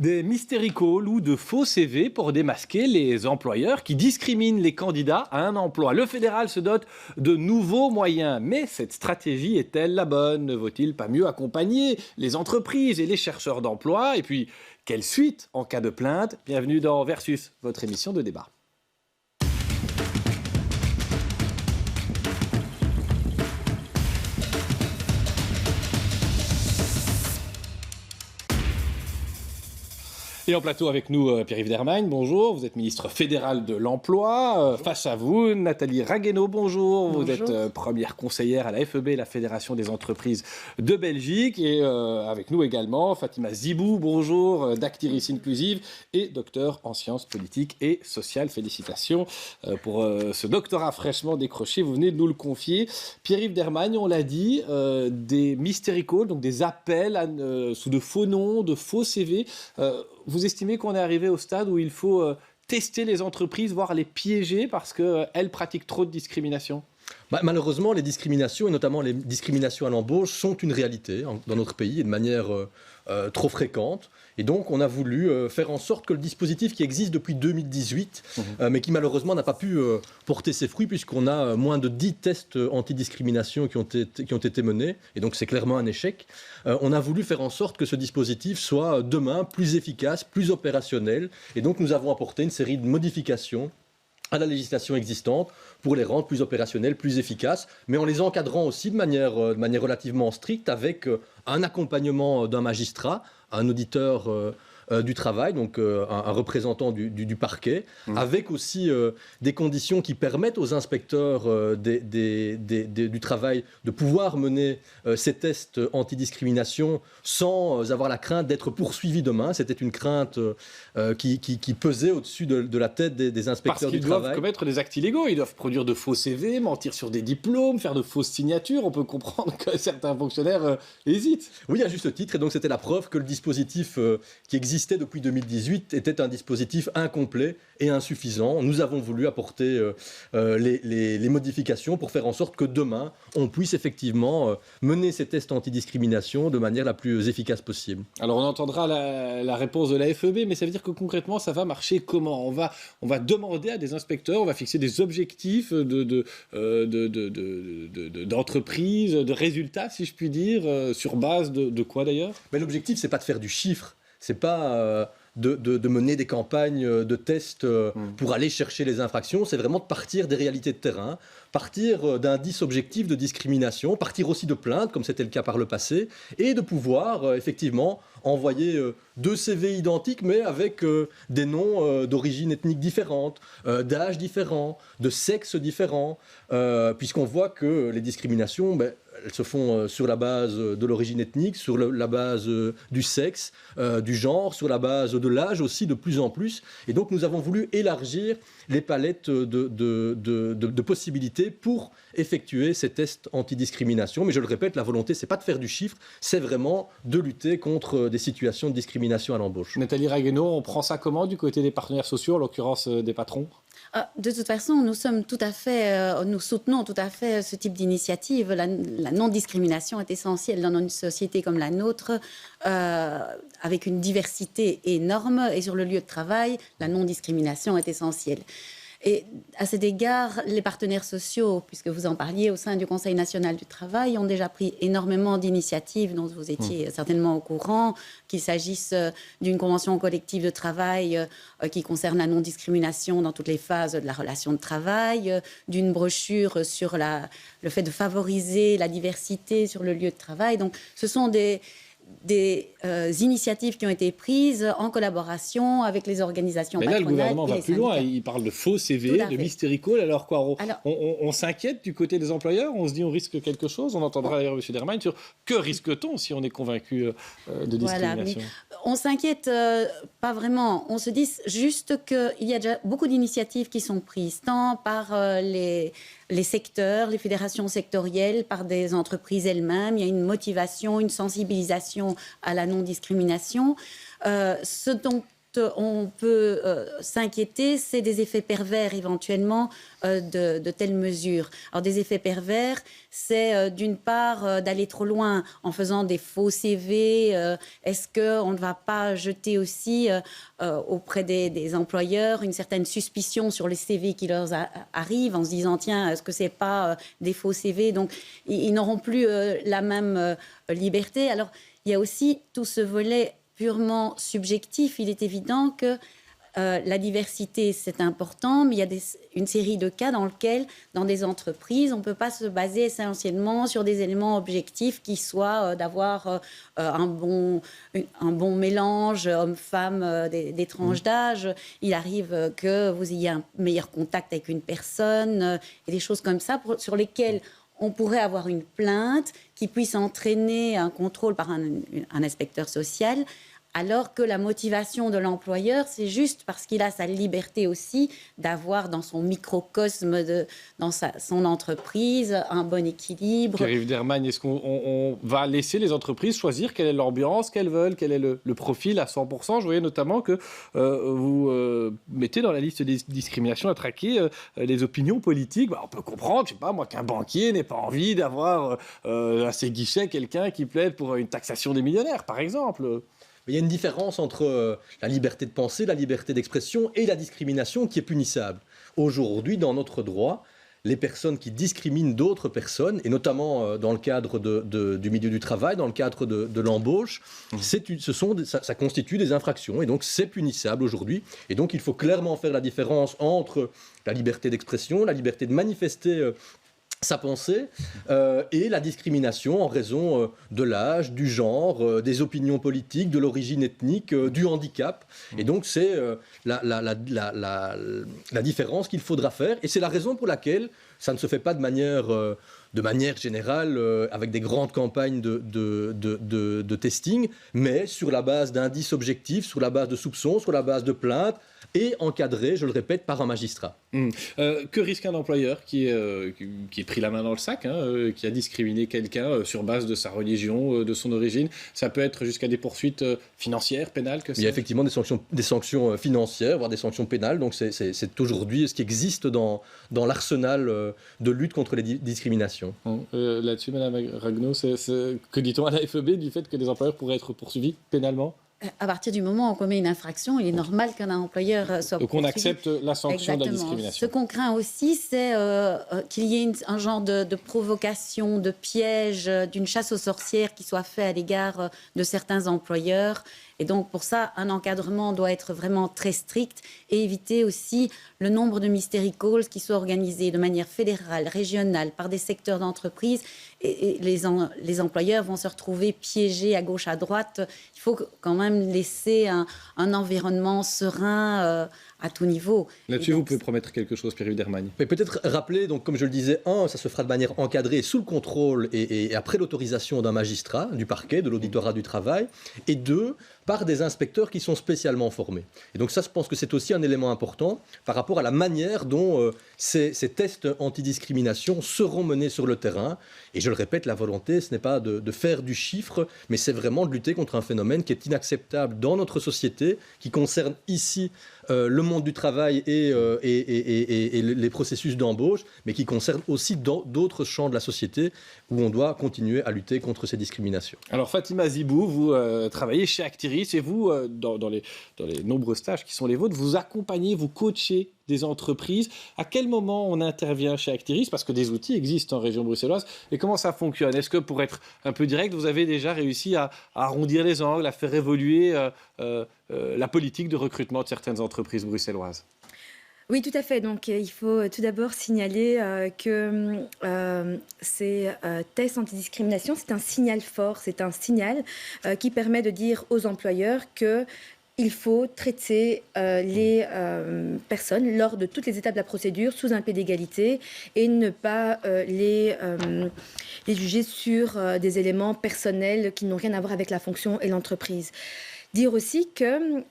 Des mystery calls ou de faux CV pour démasquer les employeurs qui discriminent les candidats à un emploi. Le fédéral se dote de nouveaux moyens, mais cette stratégie est-elle la bonne? Ne vaut-il pas mieux accompagner les entreprises et les chercheurs d'emploi? Et puis, quelle suite en cas de plainte? Bienvenue dans Versus, votre émission de débat. Et en plateau avec nous, Pierre-Yves Dermagne, bonjour. Vous êtes ministre fédéral de l'Emploi. Face à vous, Nathalie Ragueneau, bonjour. Vous êtes première conseillère à la FEB, la Fédération des entreprises de Belgique. Et avec nous également, Fatima Zibou, bonjour, d'Actiris Inclusive et docteur en sciences politiques et sociales. Félicitations pour ce doctorat fraîchement décroché. Vous venez de nous le confier. Pierre-Yves Dermagne, on l'a dit, des mystery calls, donc des appels sous de faux noms, de faux CV. Vous estimez qu'on est arrivé au stade où il faut tester les entreprises, voire les piéger parce qu'elles pratiquent trop de discrimination? Malheureusement, les discriminations, et notamment les discriminations à l'embauche, sont une réalité dans notre pays et de manière trop fréquente. Et donc, on a voulu faire en sorte que le dispositif qui existe depuis 2018, mais qui malheureusement n'a pas pu porter ses fruits, puisqu'on a moins de 10 tests antidiscrimination qui ont été menés, et donc c'est clairement un échec, on a voulu faire en sorte que ce dispositif soit demain plus efficace, plus opérationnel. Et donc, nous avons apporté une série de modifications à la législation existante pour les rendre plus opérationnelles, plus efficaces, mais en les encadrant aussi de manière relativement stricte, avec un accompagnement d'un magistrat, un auditeur du travail, donc un représentant du parquet, avec aussi des conditions qui permettent aux inspecteurs du travail de pouvoir mener ces tests antidiscrimination sans avoir la crainte d'être poursuivis demain. C'était une crainte qui pesait au-dessus de la tête des inspecteurs du travail. Parce qu'ils doivent commettre des actes illégaux, ils doivent produire de faux CV, mentir sur des diplômes, faire de fausses signatures. On peut comprendre que certains fonctionnaires hésitent. Oui, à juste titre, et donc c'était la preuve que le dispositif qui existait depuis 2018 était un dispositif incomplet et insuffisant. Nous avons voulu apporter les modifications pour faire en sorte que demain, on puisse effectivement mener ces tests antidiscrimination de manière la plus efficace possible. Alors on entendra la réponse de la FEB, mais ça veut dire que concrètement, ça va marcher comment? On va demander à des inspecteurs, on va fixer des objectifs d'entreprise, de résultats, si je puis dire, sur base de quoi d'ailleurs? Mais l'objectif, c'est pas de faire du chiffre. C'est pas de mener des campagnes de tests pour aller chercher les infractions. C'est vraiment de partir des réalités de terrain, partir d'indices objectifs de discrimination, partir aussi de plaintes, comme c'était le cas par le passé, et de pouvoir effectivement envoyer 2 CV identiques, mais avec des noms d'origine ethnique différente, d'âge différent, de sexe différent, puisqu'on voit que les discriminations, elles se font sur la base de l'origine ethnique, sur la base du sexe, du genre, sur la base de l'âge aussi de plus en plus. Et donc nous avons voulu élargir les palettes de possibilités pour effectuer ces tests antidiscrimination. Mais je le répète, la volonté, c'est pas de faire du chiffre, c'est vraiment de lutter contre des situations de discrimination à l'embauche. Nathalie Ragueneau, on prend ça comment du côté des partenaires sociaux, en l'occurrence des patrons? De toute façon, nous soutenons tout à fait ce type d'initiative. La non-discrimination est essentielle dans une société comme la nôtre, avec une diversité énorme. Et sur le lieu de travail, la non-discrimination est essentielle. Et à cet égard, les partenaires sociaux, puisque vous en parliez au sein du Conseil national du travail, ont déjà pris énormément d'initiatives dont vous étiez certainement au courant, qu'il s'agisse d'une convention collective de travail qui concerne la non-discrimination dans toutes les phases de la relation de travail, d'une brochure sur le fait de favoriser la diversité sur le lieu de travail. Donc ce sont des initiatives qui ont été prises en collaboration avec les organisations patronales. Mais là, le gouvernement va plus loin. syndicats. Il parle de faux CV, de mystery call. Alors quoi, on s'inquiète du côté des employeurs? On se dit on risque quelque chose? On entendra d'ailleurs M. Dermagne sur que risque-t-on si on est convaincu de discrimination? On s'inquiète pas vraiment. On se dit juste qu'il y a déjà beaucoup d'initiatives qui sont prises, tant par les secteurs, les fédérations sectorielles, par des entreprises elles-mêmes. Il y a une motivation, une sensibilisation à la non-discrimination. Ce dont on peut s'inquiéter, c'est des effets pervers éventuellement de telles mesures. Alors des effets pervers, c'est d'une part d'aller trop loin en faisant des faux CV. Est-ce qu'on ne va pas jeter aussi auprès des employeurs une certaine suspicion sur les CV qui leur arrivent en se disant tiens, est-ce que c'est pas des faux CV? Donc ils n'auront plus la même liberté. Alors il y a aussi tout ce volet purement subjectif. Il est évident que la diversité, c'est important, mais il y a une série de cas dans lesquels, dans des entreprises, on ne peut pas se baser essentiellement sur des éléments objectifs qui soient d'avoir un bon mélange homme-femme, des tranches d'âge. Il arrive que vous ayez un meilleur contact avec une personne et des choses comme ça sur lesquelles on pourrait avoir une plainte qui puisse entraîner un contrôle par un inspecteur social, alors que la motivation de l'employeur, c'est juste parce qu'il a sa liberté aussi d'avoir dans son microcosme, dans son entreprise, un bon équilibre. Pierre-Yves Dermagne, est-ce qu'on va laisser les entreprises choisir quelle est l'ambiance qu'elles veulent, quel est le profil à 100%? Je voyais notamment que vous mettez dans la liste des discriminations à traquer les opinions politiques. On peut comprendre, je ne sais pas moi, qu'un banquier n'ait pas envie d'avoir à ses guichets quelqu'un qui plaide pour une taxation des millionnaires, par exemple. Il y a une différence entre la liberté de penser, la liberté d'expression et la discrimination qui est punissable. Aujourd'hui, dans notre droit, les personnes qui discriminent d'autres personnes, et notamment dans le cadre du milieu du travail, dans le cadre de l'embauche, ça constitue des infractions, et donc c'est punissable aujourd'hui. Et donc il faut clairement faire la différence entre la liberté d'expression, la liberté de manifester sa pensée et la discrimination en raison de l'âge, du genre, des opinions politiques, de l'origine ethnique, du handicap. Et donc c'est la différence qu'il faudra faire. Et c'est la raison pour laquelle ça ne se fait pas de manière générale avec des grandes campagnes de testing, mais sur la base d'indices objectifs, sur la base de soupçons, sur la base de plaintes, et encadré, je le répète, par un magistrat. Que risque un employeur qui est pris la main dans le sac, qui a discriminé quelqu'un sur base de sa religion, de son origine? Ça peut être jusqu'à des poursuites financières, pénales? Il y a effectivement des sanctions financières, voire des sanctions pénales. Donc c'est aujourd'hui ce qui existe dans l'arsenal de lutte contre les discriminations. Là-dessus, Mme Ragnaud, que dit-on à la FEB du fait que des employeurs pourraient être poursuivis pénalement? À partir du moment où on commet une infraction, il est normal qu'un employeur soit poursuivi. Donc on accepte la sanction de la discrimination. Ce qu'on craint aussi, c'est qu'il y ait un genre de provocation, de piège, d'une chasse aux sorcières qui soit fait à l'égard de certains employeurs. Et donc, pour ça, un encadrement doit être vraiment très strict et éviter aussi le nombre de mystery calls qui soient organisés de manière fédérale, régionale, par des secteurs d'entreprise. Et les employeurs vont se retrouver piégés à gauche, à droite. Il faut quand même laisser un environnement serein à tout niveau. Là-dessus, vous pouvez promettre quelque chose, Pierre-Yves Dermagne? Mais peut-être rappeler, donc, comme je le disais, ça se fera de manière encadrée, sous le contrôle et après l'autorisation d'un magistrat, du parquet, de l'auditorat du travail, et 2, par des inspecteurs qui sont spécialement formés. Et donc ça, je pense que c'est aussi un élément important par rapport à la manière dont ces tests antidiscrimination seront menés sur le terrain. Et je le répète, la volonté, ce n'est pas de faire du chiffre, mais c'est vraiment de lutter contre un phénomène qui est inacceptable dans notre société, qui concerne ici le monde du travail et les processus d'embauche, mais qui concerne aussi d'autres champs de la société où on doit continuer à lutter contre ces discriminations. Alors Fatima Zibou, vous travaillez chez Actiris et vous, dans les nombreux stages qui sont les vôtres, vous accompagnez, vous coachez des entreprises. À quel moment on intervient chez Actiris? Parce que des outils existent en région bruxelloise. Et comment ça fonctionne? Est-ce que, pour être un peu direct, vous avez déjà réussi à arrondir les angles, à faire évoluer la politique de recrutement de certaines entreprises bruxelloises? Oui, tout à fait. Donc, il faut tout d'abord signaler que ces tests antidiscrimination, c'est un signal fort, c'est un signal qui permet de dire aux employeurs qu'il faut traiter les personnes lors de toutes les étapes de la procédure sous un pied d'égalité et ne pas les juger sur des éléments personnels qui n'ont rien à voir avec la fonction et l'entreprise. Dire aussi que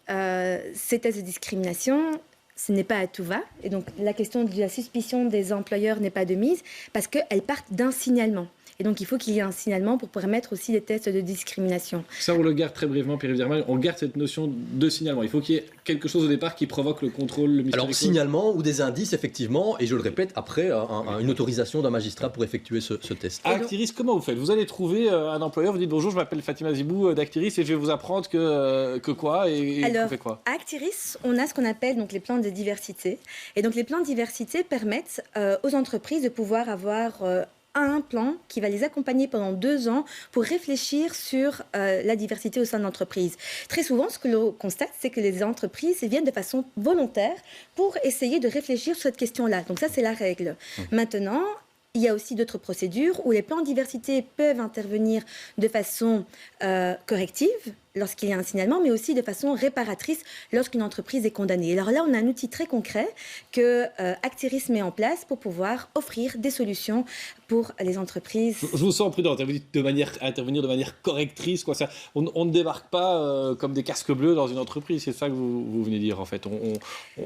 ces tests de discrimination, ce n'est pas à tout va. Et donc, la question de la suspicion des employeurs n'est pas de mise parce qu'elles partent d'un signalement. Et donc, il faut qu'il y ait un signalement pour permettre aussi les tests de discrimination. Ça, on le garde très brièvement, Pierre-Yves Dermagne. On garde cette notion de signalement. Il faut qu'il y ait quelque chose au départ qui provoque le contrôle, le mystère. Alors, signalement ou des indices, effectivement, et je le répète, après une autorisation d'un magistrat pour effectuer ce test. À Actiris, comment vous faites? Vous allez trouver un employeur, vous dites bonjour, je m'appelle Fatima Zibou d'Actiris et je vais vous apprendre que quoi et Alors, vous faites quoi? à Actiris, on a ce qu'on appelle donc les plans de diversité. Et donc, les plans de diversité permettent aux entreprises de pouvoir avoir un plan qui va les accompagner pendant 2 ans pour réfléchir sur la diversité au sein de l'entreprise. Très souvent, ce que l'on constate, c'est que les entreprises viennent de façon volontaire pour essayer de réfléchir sur cette question-là. Donc ça, c'est la règle. Maintenant, il y a aussi d'autres procédures où les plans de diversité peuvent intervenir de façon corrective lorsqu'il y a un signalement, mais aussi de façon réparatrice lorsqu'une entreprise est condamnée. Alors là, on a un outil très concret que Actiris met en place pour pouvoir offrir des solutions pour les entreprises. Je vous sens prudente, vous dites intervenir de manière correctrice. Quoi, ça, on ne débarque pas comme des casques bleus dans une entreprise, c'est ça que vous venez de dire en fait.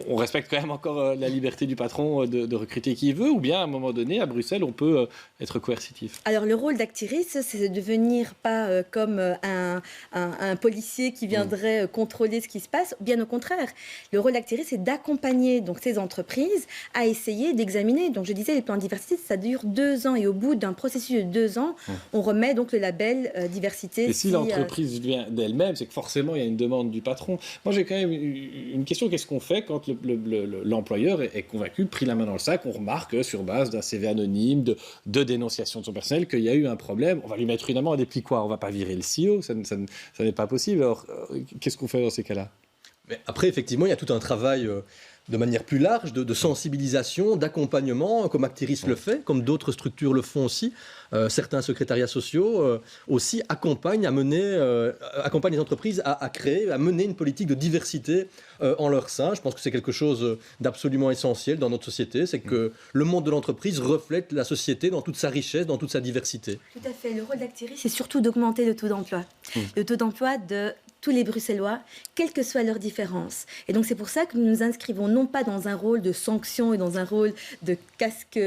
On respecte quand même encore la liberté du patron de recruter qui il veut, ou bien à un moment donné, à Bruxelles, on peut être coercitif. Alors le rôle d'Actiris, c'est de devenir pas comme un policier qui viendrait contrôler ce qui se passe. Bien au contraire, le rôle d'Actiris, c'est d'accompagner donc ces entreprises à essayer d'examiner. Donc je disais, les plans de diversité, ça dure 2 ans et au bout d'un processus de 2 ans, on remet donc le label diversité. Et si l'entreprise vient d'elle-même, c'est que forcément il y a une demande du patron. Moi j'ai quand même une question, qu'est-ce qu'on fait quand l'employeur est convaincu, pris la main dans le sac, on remarque sur base d'un CV anonyme, de dénonciation de son personnel, qu'il y a eu un problème, on va lui mettre une amende et puis quoi? On va pas virer le CEO, ça n'est pas possible. Alors, qu'est-ce qu'on fait dans ces cas-là? Mais après, effectivement, il y a tout un travail de manière plus large, de sensibilisation, d'accompagnement, comme Actiris le fait, comme d'autres structures le font aussi. Certains secrétariats sociaux aussi accompagnent les entreprises à créer, à mener une politique de diversité en leur sein. Je pense que c'est quelque chose d'absolument essentiel dans notre société, c'est que le monde de l'entreprise reflète la société dans toute sa richesse, dans toute sa diversité. Tout à fait. Le rôle d'Actiris, c'est surtout d'augmenter le taux d'emploi. Le taux d'emploi de tous les Bruxellois, quelles que soient leurs différences. Et donc c'est pour ça que nous nous inscrivons non pas dans un rôle de sanction et dans un rôle de casque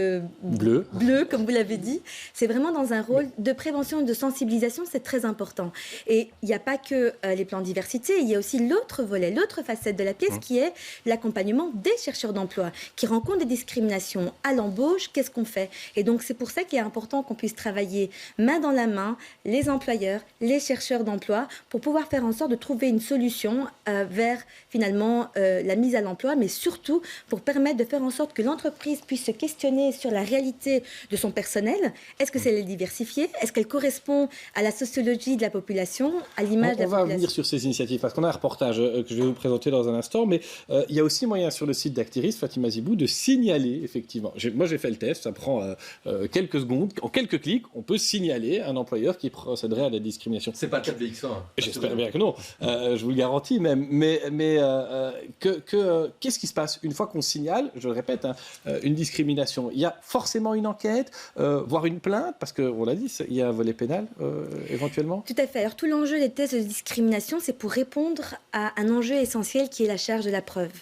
bleu comme vous l'avez dit, c'est vraiment dans un rôle de prévention et de sensibilisation, c'est très important. Et il n'y a pas que les plans de diversité, il y a aussi l'autre volet, l'autre facette de la pièce qui est l'accompagnement des chercheurs d'emploi qui rencontrent des discriminations à l'embauche, qu'est-ce qu'on fait? Et donc c'est pour ça qu'il est important qu'on puisse travailler main dans la main, les employeurs, les chercheurs d'emploi, pour pouvoir faire en sorte de trouver une solution vers finalement la mise à l'emploi, mais surtout pour permettre de faire en sorte que l'entreprise puisse se questionner sur la réalité de son personnel. Est-ce que c'est diversifié? Est-ce qu'elle correspond à la sociologie de la population, à l'image de la population? On va venir sur ces initiatives parce qu'on a un reportage que je vais vous présenter dans un instant, mais il y a aussi moyen sur le site d'Actiris, Fatima Zibou, de signaler effectivement. Moi j'ai fait le test, ça prend quelques secondes, en quelques clics, on peut signaler un employeur qui procéderait à la discrimination. C'est pas le cas de VX1. J'espère bien que non. Je vous le garantis même. Mais qu'est-ce qui se passe une fois qu'on signale, je le répète, une discrimination? Il y a forcément une enquête, voire une plainte, parce qu'on l'a dit, il y a un volet pénal éventuellement. Tout à fait. Alors tout l'enjeu des tests de discrimination, c'est pour répondre à un enjeu essentiel qui est la charge de la preuve.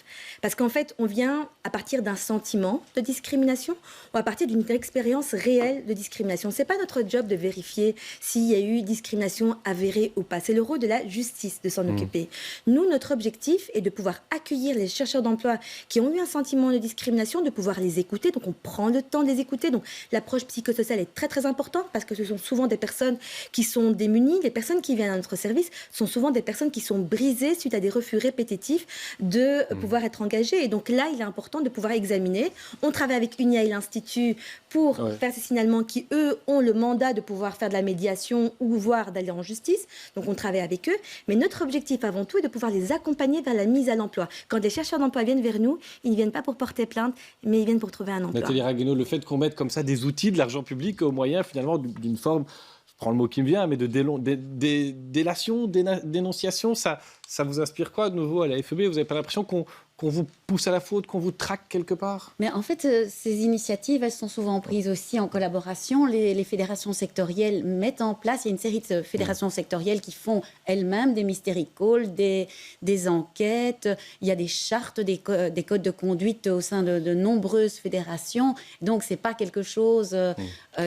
Parce qu'en fait, on vient à partir d'un sentiment de discrimination ou à partir d'une expérience réelle de discrimination. C'est pas notre job de vérifier s'il y a eu discrimination avérée ou pas. C'est le rôle de la justice de s'en occuper. Nous, notre objectif est de pouvoir accueillir les chercheurs d'emploi qui ont eu un sentiment de discrimination, de pouvoir les écouter. Donc, on prend le temps de les écouter. Donc, l'approche psychosociale est très, très importante parce que ce sont souvent des personnes qui sont démunies. Les personnes qui viennent à notre service sont souvent des personnes qui sont brisées suite à des refus répétitifs de pouvoir être engagées. Et donc, là, il est important de pouvoir examiner. On travaille avec UNIA et l'Institut pour faire ces signalements qui, eux, ont le mandat de pouvoir faire de la médiation ou voire d'aller en justice. Donc, on travaille avec eux. Mais notre objectif avant tout est de pouvoir les accompagner vers la mise à l'emploi. Quand les chercheurs d'emploi viennent vers nous, ils ne viennent pas pour porter plainte, mais ils viennent pour trouver un emploi. Nathalie Ragueneau, le fait qu'on mette comme ça des outils, de l'argent public au moyen finalement d'une forme, je prends le mot qui me vient, mais de délation, dénonciation, ça Ça vous inspire quoi de nouveau à la FEB? Vous n'avez pas l'impression qu'on vous pousse à la faute, qu'on vous traque quelque part? Mais en fait, ces initiatives, elles sont souvent prises aussi en collaboration. Les fédérations sectorielles mettent en place, il y a une série de fédérations sectorielles qui font elles-mêmes des mystery calls, des enquêtes. Il y a des chartes, des codes de conduite au sein de nombreuses fédérations. Donc, ce n'est pas quelque chose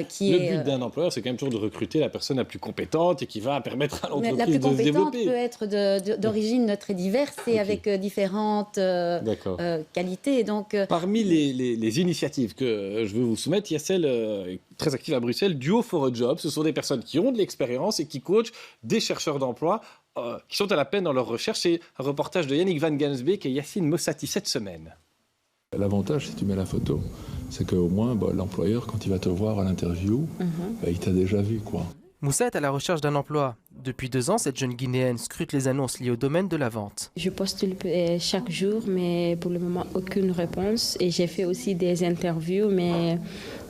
qui est... Le but d'un employeur, c'est quand même toujours de recruter la personne la plus compétente et qui va permettre à l'entreprise de se développer. La plus compétente développer. peut être d'origine très diverse et avec différentes qualités. Donc, parmi les initiatives que je veux vous soumettre, il y a celle très active à Bruxelles, Duo for a Job. Ce sont des personnes qui ont de l'expérience et qui coachent des chercheurs d'emploi qui sont à la peine dans leur recherche. C'est un reportage de Yannick Van Gansbeek et Yacine Mossati cette semaine. L'avantage, si tu mets la photo, c'est qu'au moins, l'employeur, quand il va te voir à l'interview, il t'a déjà vu, quoi. Moussa est à la recherche d'un emploi. Depuis 2 ans, cette jeune Guinéenne scrute les annonces liées au domaine de la vente. Je postule chaque jour, mais pour le moment, aucune réponse. Et j'ai fait aussi des interviews, mais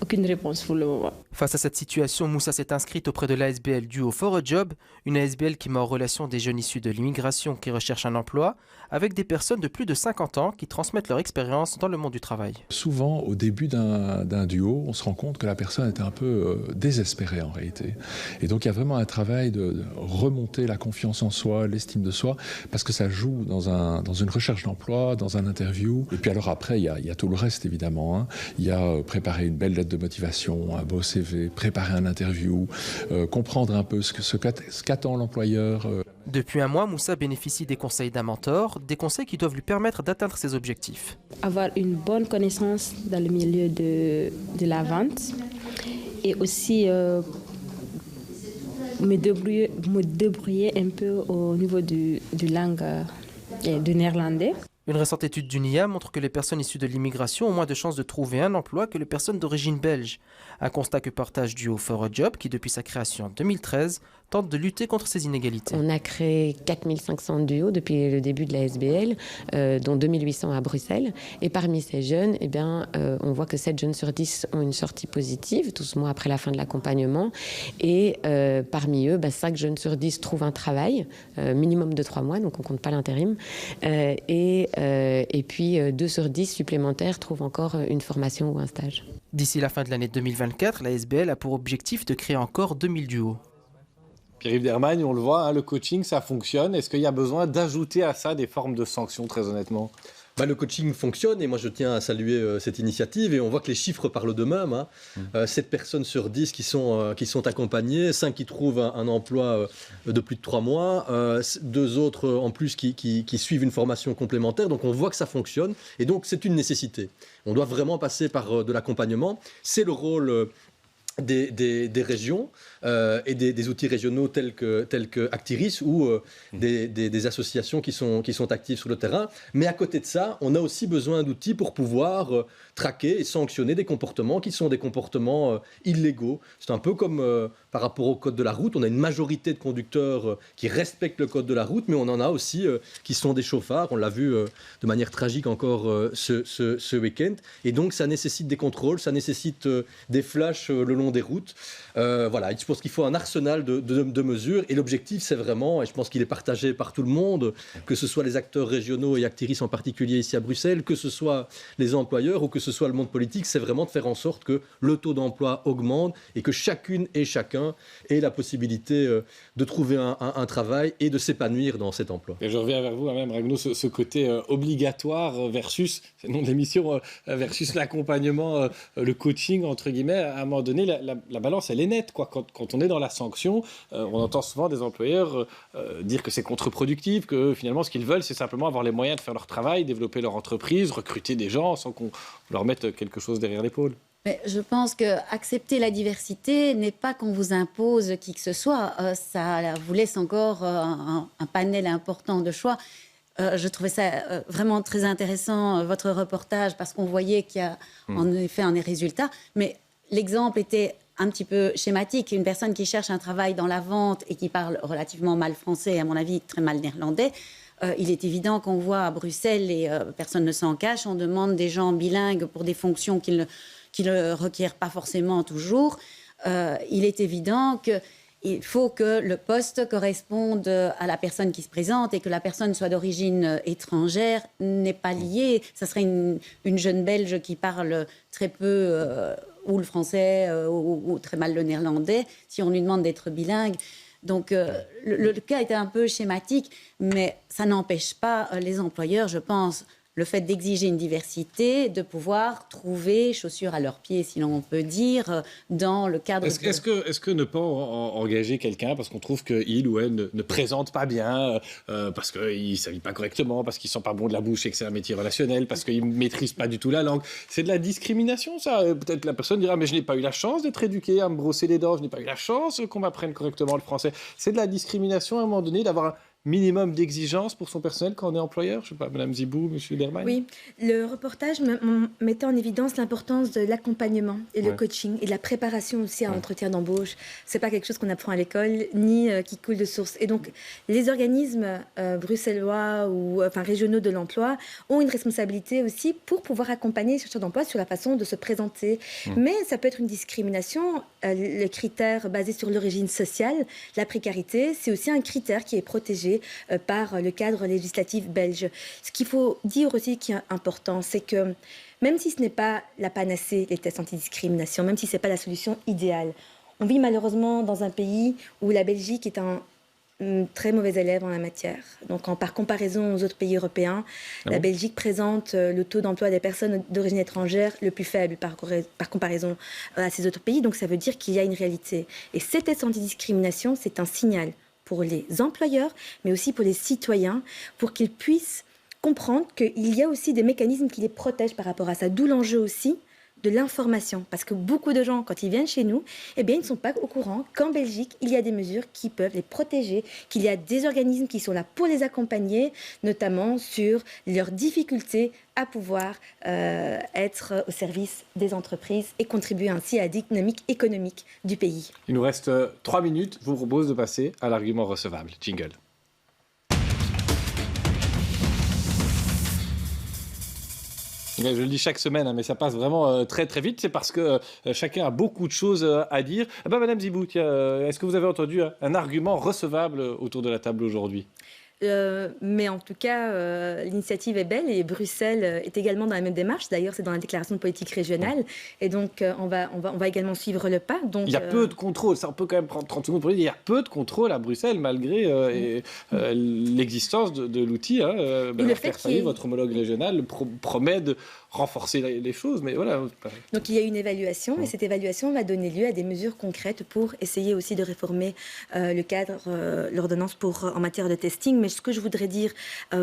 aucune réponse pour le moment. Face à cette situation, Moussa s'est inscrite auprès de l'ASBL Duo for a Job, une ASBL qui met en relation des jeunes issus de l'immigration qui recherchent un emploi, avec des personnes de plus de 50 ans qui transmettent leur expérience dans le monde du travail. Souvent, au début d'un duo, on se rend compte que la personne est un peu désespérée en réalité. Et donc, il y a vraiment un travail de remonter la confiance en soi, l'estime de soi, parce que ça joue dans une recherche d'emploi, dans un interview. Et puis alors après, il y a tout le reste évidemment. Il y a préparer une belle lettre de motivation, un beau CV, préparer un interview, comprendre un peu ce qu'attend l'employeur. Depuis un mois, Moussa bénéficie des conseils d'un mentor, des conseils qui doivent lui permettre d'atteindre ses objectifs. Avoir une bonne connaissance dans le milieu de la vente et aussi me débrouiller un peu au niveau du langue du néerlandais. Une récente étude du NIA montre que les personnes issues de l'immigration ont moins de chances de trouver un emploi que les personnes d'origine belge. Un constat que partage Duo for a Job qui, depuis sa création en 2013, tente de lutter contre ces inégalités. On a créé 4500 duos depuis le début de la SBL, dont 2800 à Bruxelles. Et parmi ces jeunes, on voit que 7 jeunes sur 10 ont une sortie positive, 12 mois après la fin de l'accompagnement. Et parmi eux, 5 jeunes sur 10 trouvent un travail, minimum de 3 mois, donc on ne compte pas l'intérim. Et puis 2 sur 10 supplémentaires trouvent encore une formation ou un stage. D'ici la fin de l'année 2024, la SBL a pour objectif de créer encore 2000 duos. Pierre-Yves Dermagne, on le voit, le coaching, ça fonctionne. Est-ce qu'il y a besoin d'ajouter à ça des formes de sanctions, très honnêtement? Le coaching fonctionne et moi je tiens à saluer cette initiative et on voit que les chiffres parlent d'eux-mêmes. 7 personnes sur 10 qui sont accompagnées, 5 qui trouvent un emploi de plus de 3 mois, 2 autres en plus qui suivent une formation complémentaire. Donc on voit que ça fonctionne et donc c'est une nécessité. On doit vraiment passer par de l'accompagnement. C'est le rôle des régions et des outils régionaux tels que Actiris ou des associations qui sont actives sur le terrain. Mais à côté de ça, on a aussi besoin d'outils pour pouvoir traquer et sanctionner des comportements qui sont des comportements illégaux. C'est un peu comme par rapport au code de la route. On a une majorité de conducteurs qui respectent le code de la route, mais on en a aussi qui sont des chauffards. On l'a vu de manière tragique encore ce week-end. Et donc, ça nécessite des contrôles, ça nécessite des flashs le long des routes. Je pense qu'il faut un arsenal de mesures et l'objectif c'est vraiment, et je pense qu'il est partagé par tout le monde, que ce soit les acteurs régionaux et Actiris en particulier ici à Bruxelles, que ce soit les employeurs ou que ce soit le monde politique, c'est vraiment de faire en sorte que le taux d'emploi augmente et que chacune et chacun ait la possibilité de trouver un travail et de s'épanouir dans cet emploi. Et je reviens vers vous, Mme Ragnaud, ce côté obligatoire versus, c'est le nom de l'émission, versus l'accompagnement, le coaching, entre guillemets, à un moment donné, la balance, elle est nette, quoi. Quand on est dans la sanction, on entend souvent des employeurs dire que c'est contre-productif, que finalement, ce qu'ils veulent, c'est simplement avoir les moyens de faire leur travail, développer leur entreprise, recruter des gens sans qu'on leur mette quelque chose derrière l'épaule. Mais je pense qu'accepter la diversité n'est pas qu'on vous impose qui que ce soit. Ça vous laisse encore un panel important de choix. Je trouvais ça vraiment très intéressant, votre reportage, parce qu'on voyait qu'il y a en effet un résultat. Mais l'exemple était un petit peu schématique. Une personne qui cherche un travail dans la vente et qui parle relativement mal français, et à mon avis très mal néerlandais, il est évident qu'on voit à Bruxelles, et personne ne s'en cache, on demande des gens bilingues pour des fonctions qui ne requièrent pas forcément toujours. Il est évident qu'il il faut que le poste corresponde à la personne qui se présente et que la personne soit d'origine étrangère n'est pas lié. Ça serait une jeune Belge qui parle très peu ou le français ou très mal le néerlandais si on lui demande d'être bilingue. Donc le cas était un peu schématique, mais ça n'empêche pas les employeurs, je pense, le fait d'exiger une diversité, de pouvoir trouver chaussures à leurs pieds, si l'on peut dire, dans le cadre... Est-ce que ne pas engager quelqu'un parce qu'on trouve qu'il ou elle ne présente pas bien, parce qu'il ne s'habille pas correctement, parce qu'ils ne sont pas bons de la bouche et que c'est un métier relationnel, parce qu'ils ne maîtrisent pas du tout la langue, c'est de la discrimination, ça. Peut-être la personne dira « mais je n'ai pas eu la chance d'être éduqué à me brosser les dents, je n'ai pas eu la chance qu'on m'apprenne correctement le français ». C'est de la discrimination à un moment donné d'avoir un minimum d'exigence pour son personnel quand on est employeur? Je ne sais pas, Mme Zibou, M. Dermain. Oui, le reportage mettait en évidence l'importance de l'accompagnement et le coaching et de la préparation aussi à l'entretien d'embauche. Ce n'est pas quelque chose qu'on apprend à l'école ni qui coule de source. Et donc, les organismes bruxellois ou régionaux de l'emploi ont une responsabilité aussi pour pouvoir accompagner les chercheurs d'emploi sur la façon de se présenter. Mais ça peut être une discrimination. Le critère basé sur l'origine sociale, la précarité, c'est aussi un critère qui est protégé par le cadre législatif belge. Ce qu'il faut dire aussi qui est important, c'est que même si ce n'est pas la panacée, les tests antidiscrimination, même si ce n'est pas la solution idéale, on vit malheureusement dans un pays où la Belgique est un très mauvais élève en la matière. Donc, par comparaison aux autres pays européens, la Belgique présente le taux d'emploi des personnes d'origine étrangère le plus faible par comparaison à ces autres pays. Donc, ça veut dire qu'il y a une réalité. Et ces tests antidiscrimination, c'est un signal pour les employeurs, mais aussi pour les citoyens, pour qu'ils puissent comprendre qu'il y a aussi des mécanismes qui les protègent par rapport à ça. D'où l'enjeu aussi de l'information. Parce que beaucoup de gens, quand ils viennent chez nous, eh bien, ils ne sont pas au courant qu'en Belgique, il y a des mesures qui peuvent les protéger, qu'il y a des organismes qui sont là pour les accompagner, notamment sur leurs difficultés à pouvoir être au service des entreprises et contribuer ainsi à la dynamique économique du pays. Il nous reste 3 minutes. Je vous propose de passer à l'argument recevable. Jingle. Je le dis chaque semaine, mais ça passe vraiment très très vite. C'est parce que chacun a beaucoup de choses à dire. Ah ben, Madame Zibou, est-ce que vous avez entendu un argument recevable autour de la table aujourd'hui ? Mais en tout cas, l'initiative est belle et Bruxelles est également dans la même démarche. D'ailleurs, c'est dans la déclaration de politique régionale. Et donc, on va également suivre le pas. Donc, il y a peu de contrôle. Ça, on peut quand même prendre 30 secondes pour dire. Il y a peu de contrôle à Bruxelles, malgré l'existence de l'outil. Votre homologue régional promet de renforcer les choses. Mais voilà. Donc, il y a une évaluation. Et cette évaluation va donner lieu à des mesures concrètes pour essayer aussi de réformer le cadre, l'ordonnance en matière de testing. Mais ce que je voudrais dire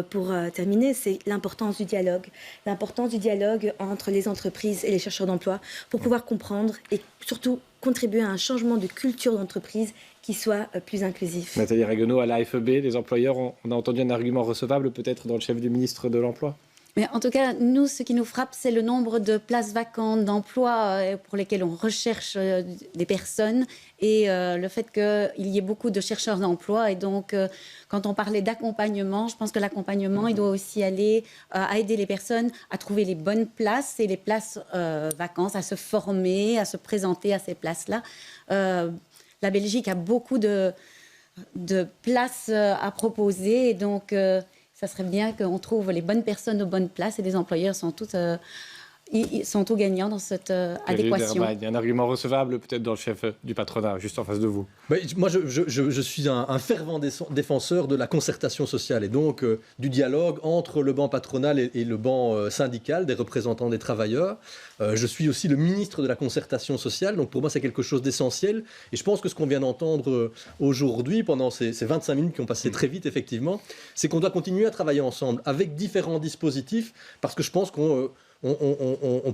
pour terminer, c'est l'importance du dialogue. L'importance du dialogue entre les entreprises et les chercheurs d'emploi pour pouvoir comprendre et surtout contribuer à un changement de culture d'entreprise qui soit plus inclusif. Nathalie Ragueneau, à l'AFEB, les employeurs, on a entendu un argument recevable peut-être dans le chef du ministre de l'Emploi ? Mais en tout cas, nous, ce qui nous frappe, c'est le nombre de places vacantes d'emploi pour lesquelles on recherche des personnes et le fait qu'il y ait beaucoup de chercheurs d'emploi. Et donc, quand on parlait d'accompagnement, je pense que l'accompagnement, il doit aussi aller à aider les personnes à trouver les bonnes places et les places vacances, à se former, à se présenter à ces places-là. La Belgique a beaucoup de places à proposer et donc... ça serait bien qu'on trouve les bonnes personnes aux bonnes places et les employeurs sont tous gagnants dans cette adéquation. Il y a un argument recevable peut-être dans le chef du patronat, juste en face de vous. Moi, je suis un fervent défenseur de la concertation sociale et donc du dialogue entre le banc patronal et le banc syndical des représentants des travailleurs. Je suis aussi le ministre de la concertation sociale, donc pour moi c'est quelque chose d'essentiel. Et je pense que ce qu'on vient d'entendre aujourd'hui, pendant ces 25 minutes qui ont passé très vite effectivement, c'est qu'on doit continuer à travailler ensemble avec différents dispositifs, parce que je pense qu'on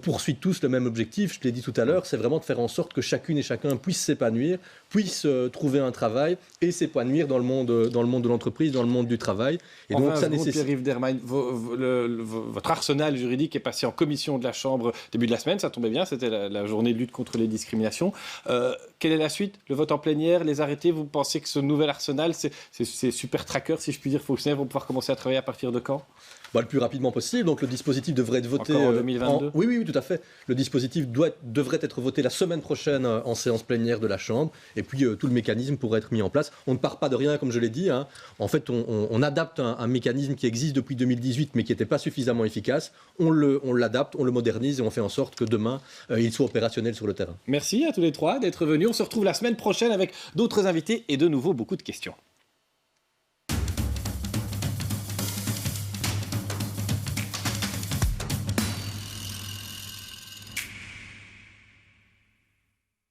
poursuit tous le même objectif, je l'ai dit tout à l'heure, c'est vraiment de faire en sorte que chacune et chacun puisse s'épanouir, puisse trouver un travail et s'épanouir dans le monde de l'entreprise, dans le monde du travail. Et donc ça nécessite... Pierre-Yves Dermain, votre arsenal juridique est passé en commission de la Chambre début de la semaine, ça tombait bien, c'était la journée de lutte contre les discriminations. Quelle est la suite ? Le vote en plénière, les arrêtés, vous pensez que ce nouvel arsenal, ces super trackers, si je puis dire, fonctionnaires, vont pouvoir commencer à travailler à partir de quand ? Le plus rapidement possible. Donc le dispositif devrait être voté encore en 2022. Oui, tout à fait. Le dispositif devrait être voté la semaine prochaine en séance plénière de la Chambre. Et puis tout le mécanisme pourrait être mis en place. On ne part pas de rien, comme je l'ai dit. En fait, on adapte un mécanisme qui existe depuis 2018, mais qui n'était pas suffisamment efficace. On l'adapte, on le modernise et on fait en sorte que demain, il soit opérationnel sur le terrain. Merci à tous les trois d'être venus. On se retrouve la semaine prochaine avec d'autres invités et de nouveau beaucoup de questions.